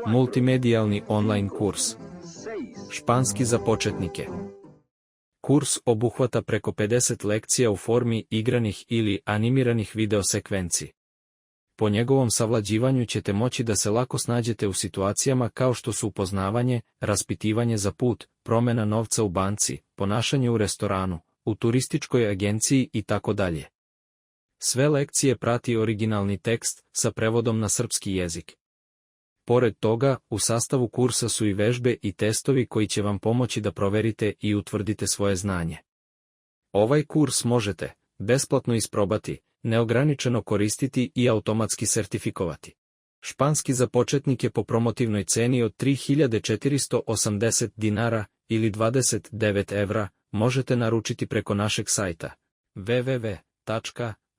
Multimedijalni online kurs. Španski za početnike. Kurs obuhvata preko 50 lekcija u formi igranih ili animiranih videosekvenci. Po njegovom savlađivanju ćete moći da se lako snađete u situacijama kao što su upoznavanje, raspitivanje za put, promjena novca u banci, ponašanje u restoranu, u turističkoj agenciji i tako dalje. Sve lekcije prati originalni tekst sa prevodom na srpski jezik. Pored toga, u sastavu kursa su i vežbe i testovi koji će vam pomoći da proverite i utvrdite svoje znanje. Ovaj kurs možete besplatno isprobati, neograničeno koristiti i automatski sertifikovati. Španski za početnike po promotivnoj ceni od 3.480 dinara ili 29 evra možete naručiti preko našeg sajta www.anima.rs.